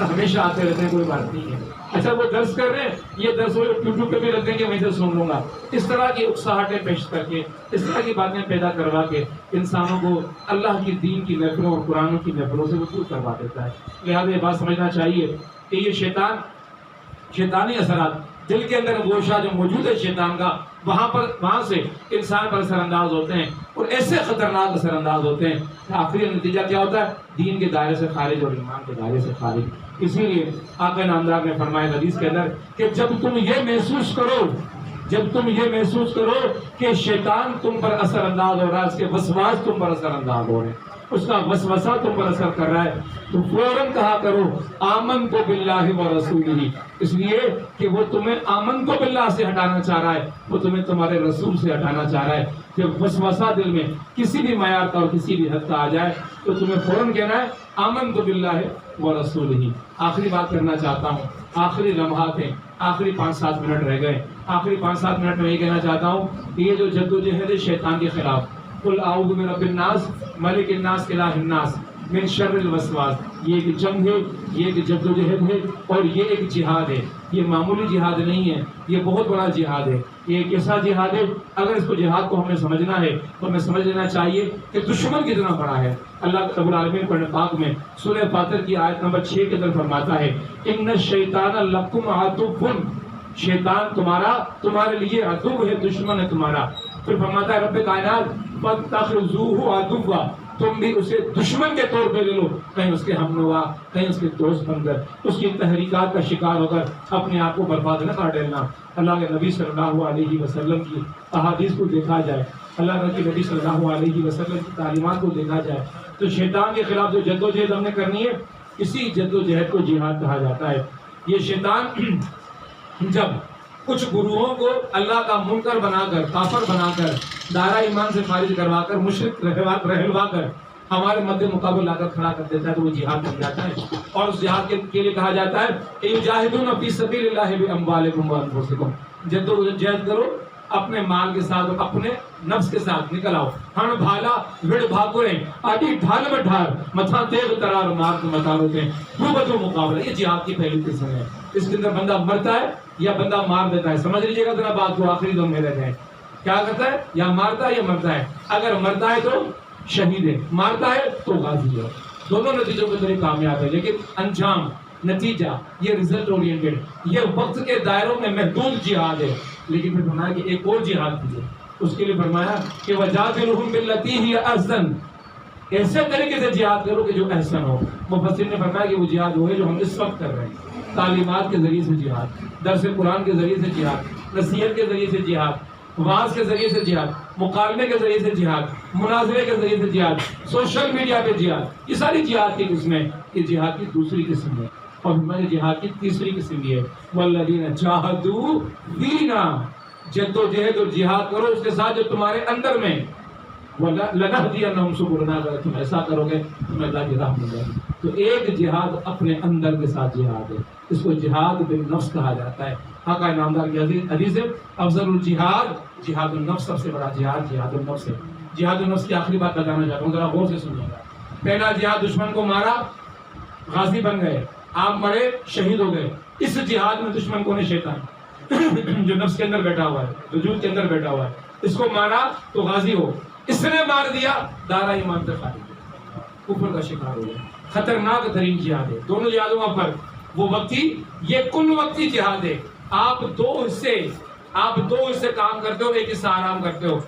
ہمیشہ آتے رہتے ہیں, کوئی بات نہیں ہے. اچھا وہ درس کر رہے ہیں, یہ درس وہ یوٹیوب پہ بھی رکھ دیں گے, وہیں سے سن لوں گا. اس طرح کی اکساہٹیں پیش کر کے, اس طرح کی باتیں پیدا کروا کے انسانوں کو اللہ کی دین کی محفلوں اور قرآن کی محفلوں سے وہ دور کروا دیتا ہے. لہٰذا یہ بات سمجھنا چاہیے کہ یہ شیطانی اثرات دل کے اندر گوشہ جو موجود ہے شیطان کا, وہاں سے انسان پر اثر انداز ہوتے ہیں, اور ایسے خطرناک اثر انداز ہوتے ہیں کہ آخری نتیجہ کیا ہوتا ہے, دین کے دائرے سے خارج اور ایمان کے دائرے سے خارج. اسی لیے آقا نامدار نے فرمایا حدیث کے اندر کہ جب تم یہ محسوس کرو کہ شیطان تم پر اثر انداز ہو رہا ہے, اس کے وسواس تم پر اثر انداز ہو رہے ہیں, اس کا وسوسہ تم پر اثر کر رہا ہے, تو فوراً کہا کرو آمنت باللہ و رسولہ, اس لیے کہ وہ تمہیں آمنت باللہ سے ہٹانا چاہ رہا ہے, وہ تمہیں تمہارے رسول سے ہٹانا چاہ رہا ہے. جب وسوسہ دل میں کسی بھی معیار کا اور کسی بھی حد کا آ جائے تو تمہیں فوراً کہنا ہے آمنت باللہ و رسولہ. آخری بات کرنا چاہتا ہوں, آخری لمحات ہیں, آخری 5-7 منٹ رہ گئے. آخری 5-7 منٹ میں یہ کہنا چاہتا ہوں کہ یہ جو جدوجہد ہے شیطان کے خلاف, قل اعوذ برب الناس ملک الناس الہ الناس, من شر الوسواس، یہ ایک جنگ ہے، یہ ایک جدوجہد ہے، اور یہ ایک جہاد ہے. یہ معمولی جہاد نہیں ہے، یہ بہت بڑا جہاد ہے. یہ ایک ایسا جہاد ہے، اگر اس کو جہاد کو ہمیں سمجھنا ہے تو ہمیں سمجھ لینا چاہیے کہ دشمن کتنا بڑا ہے. اللہ رب العالمین قرآن پاک میں سورہ فاطر کی آیت نمبر 6 کے اندر فرماتا ہے ان الشیطان لکم عدو، شیطان تمہارے لیے عدو ہے، دشمن ہے تمہارا. پھر فرماتا ہے رب کائنات فاتخذوہ عدوا، تم بھی اسے دشمن کے طور پہ لے لو، کہیں اس کے ہم نوا، کہیں اس کے دوست بن کر اس کی تحریکات کا شکار ہو کر اپنے آپ کو برباد نہ کر ڈالنا. اللہ کے نبی صلی اللہ علیہ وسلم کی احادیث کو دیکھا جائے، اللہ کے نبی صلی اللہ علیہ وسلم کی تعلیمات کو دیکھا جائے تو شیطان کے خلاف جو جدوجہد ہم نے کرنی ہے، اسی جدوجہد کو جہاد کہا جاتا ہے. یہ شیطان جب کچھ گروہوں کو اللہ کا منکر بنا کر، کافر بنا کر، دائرہ ایمان سے خارج کروا کر، مشرک رہلوا کر ہمارے مد مقابل لا کر کھڑا کر دیتا ہے تو وہ جہاد بن جاتا ہے. اور اس جہاد کے لیے کہا جاتا ہے یجاہدون فی سبیل اللہ باموالکم وانفسکم، جدوجہد کرو اپنے مال کے ساتھ، اپنے نفس کے ساتھ نکل آؤ. ہن بھالا وڑ بھاگورے آٹی ڈھال بٹھار متھا تیغ ترار مار کو متارو دیں وہ بدو مقابلہ. یہ جہاد کی پہلی قسم ہے. اس کے اندر بندہ مرتا ہے یا بندہ مار دیتا ہے. سمجھ لیجیے گا ذرا بات کو، آخری دم میں رہتے ہیں کیا کرتا ہے، یا مارتا ہے یا مرتا ہے. اگر مرتا ہے تو شہید ہے، مارتا ہے تو غازی ہے. دونوں نتیجوں کے ذریعے کامیاب ہے، لیکن انجام، نتیجہ، یہ ریزلٹ اورینٹڈ، یہ وقت کے دائروں میں محدود جہاد ہے. لیکن پھر فرمایا کہ ایک اور جہاد بھی ہے. اس کے لیے فرمایا کہ وجادلہم باللتی ہی احسن، ایسے طریقے سے جہاد کرو کہ جو احسن ہو. مفسر نے فرمایا کہ وہ جہاد وہ ہے جو ہم اس وقت کر رہے ہیں، تعلیمات کے ذریعے سے جہاد، درس قرآن کے ذریعے سے جہاد، نصیحت کے ذریعے سے جہاد، واعظ کے ذریعے سے جہاد، مکالمے کے ذریعے سے جہاد، مناظرے کے ذریعے سے جہاد، سوشل میڈیا پہ جہاد. یہ ساری جہاد کی قسمیں. یہ جہاد کی دوسری قسم ہے. اور ہمارے جہاد کی تیسری قسم یہ ہے والذین جاہدوا فینا، جدوجہد اور جہاد کرو اس کے ساتھ جو تمہارے اندر میں، لنہدینہم سبلنا، اگر تم ایسا کرو گے تمہیں اللہ کی راہ مل جائے گی. تو ایک جہاد اپنے اندر کے ساتھ جہاد ہے، اس کو جہاد بالنفس کہا جاتا ہے. آقا انعامدار کی حدیث ہے افضل الجہاد جہاد النفس، سب سے بڑا جہاد جہاد النفس ہے. جہاد النفس کی آخری بات بتانا چاہتا ہوں، ذرا غور سے سنیے گا. پہلا جہاد، دشمن کو مارا، غازی بن گئے، آپ مرے، شہید ہو گئے. اس جہاد میں دشمن کون ہے؟ شیطان، جو نفس کے اندر بیٹھا ہوا ہے، وجود کے اندر بیٹھا ہوا ہے. اس کو مارا تو غازی ہو، اس نے مار دیا دائرہ ایمان سے خارج ہو، کفر کا شکار ہو گیا. خطرناک ترین جہاد ہے. دونوں جہادوں کا فرق، وہ وقتی، یہ کل وقتی جہاد ہے. آپ دو حصے کام کرتے ہو، ایک حصہ آرام کرتے ہو.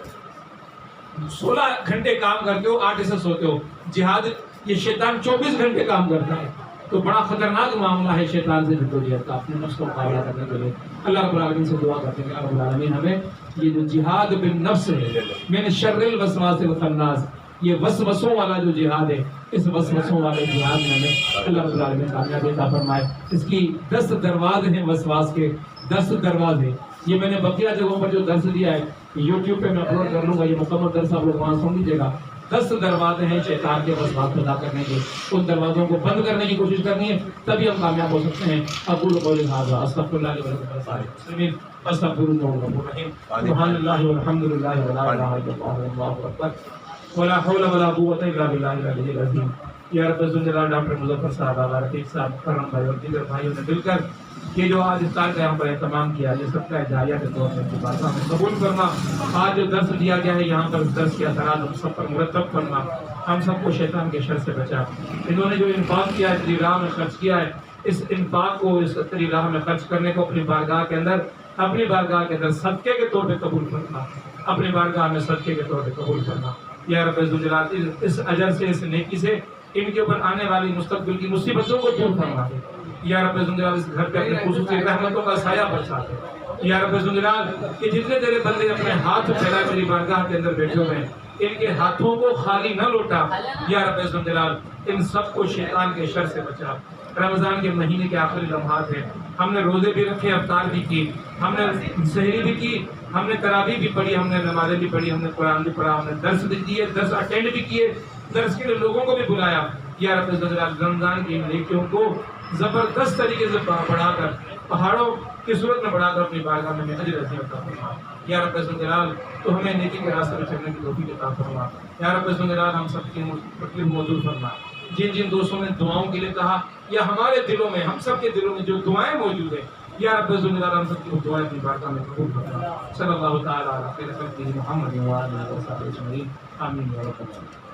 16 گھنٹے کام کرتے ہو، 8 حصے سوتے ہو. جہاد یہ شیطان 24 گھنٹے کام کرتا ہے. تو بڑا خطرناک معاملہ ہے شیطان سے جدوجہد کا، اپنے نفس کو مقابلہ کرنے کے لیے. اللہ رب العالمین سے دعا کرتے ہیں کہ رب العالمین ہمیں یہ جو جہاد بالنفس ہے، من شر الوسواس الخناس، یہ وسوسوں والا جو جہاد ہے، اس وسوسوں والے جہاد میں ہمیں اللہ رب العالمین کامیابی عطا فرمائے. اس کی 10 دروازے ہیں وسواس کے، 10 دروازے. یہ میں نے بقیہ جگہوں پر جو درس دیا ہے یوٹیوب پہ میں اپلوڈ کر لوں گا، یہ مکمل درس آپ لوگ وہاں سن لیجیے گا. 10 دروازے ہیں شیطان کے وسواس پیدا کرنے کے. ان دروازوں کو بند کرنے کی کوشش کرنی ہے، تبھی ہم کامیاب ہو سکتے ہیں. اقول قولی ھذا استغفر اللہ لی ولکم ولسائر المسلمین فاستغفروہ انہ هو الغفور الرحیم. سبحان اللہ والحمد للہ ولا الہ الا اللہ واللہ اکبر ولا حول ولا قوۃ الا باللہ العلی العظیم. یا رب ذوالجلال ڈاکٹر مظفر صاحب، آغا رفیق صاحب، کرم بھائی اور دیگر بھائیوں نے مل کر یہ جو آج افطار کا یہاں پر اہتمام کیا، یہ سب کا ہدایہ کے طور پر باتوں میں قبول فرما. آج جو درس دیا گیا ہے یہاں پر، اس درس کے اثرات ہم سب پر مرتب فرما. ہم سب کو شیطان کے شر سے بچا. انہوں نے جو انفاق کیا ہے، تیری راہ میں خرچ کیا ہے، اس انفاق کو، اس تیری راہ میں خرچ کرنے کو اپنی بارگاہ کے اندر صدقے کے طور پہ قبول فرما. اپنی بارگاہ میں صدقے کے طور پہ قبول فرما. یا رب ذوالجلال اس اجر سے، اس نیکی سے ان کے اوپر آنے والی مستقبل کی مصیبتوں کو دور فرما دے. یا رب ذوالجلال اس گھر پہ اپنے خصوصی رحمتوں کا سایہ برسا دے. یا رب ذوالجلال کہ جتنے تیرے بندے اپنے ہاتھ پھیلائے میری بارگاہ کے اندر بیٹھے ہوئے ہیں، ان کے ہاتھوں کو خالی نہ لوٹا. یا رب ذوالجلال ان سب کو شیطان کے شر سے بچا. رمضان کے مہینے کے آخری لمحات ہیں، ہم نے روزے بھی رکھے، افطار بھی کی، ہم نے سحری بھی کی، ہم نے تراویح بھی پڑھی، ہم نے نمازیں بھی پڑھی، ہم نے قرآن بھی پڑھا، ہم نے درس بھی دیے، درس اٹینڈ بھی کیے، درس کے لیے لوگوں کو بھی بلایا. یا رب ذوالجلال رمضان کی نیکیوں کو زبردست طریقے سے بڑھا کر، پہاڑوں کی صورت میں بڑھا کر اپنی بارگاہ میں اجر عظیم عطا فرما. یا رب ذوالجلال تو ہمیں نیکی کے راستے میں چلنے کی توفیق عطا فرما. یا رب ذوالجلال ہم سب کی تکلیف موجود فرما. جن جن دوستوں نے دعاؤں کے لیے کہا، یا ہمارے دلوں میں، ہم سب کے دلوں میں جو دعائیں موجود ہیں، یا رب ذوالجلال ہم سب کی دعائیں اپنی بارگاہ میں قبول فرما۔ صلی اللہ تعالیٰ علیہ محمد و آلہ وصحبہ اجمعین، آمین یا رب العالمین۔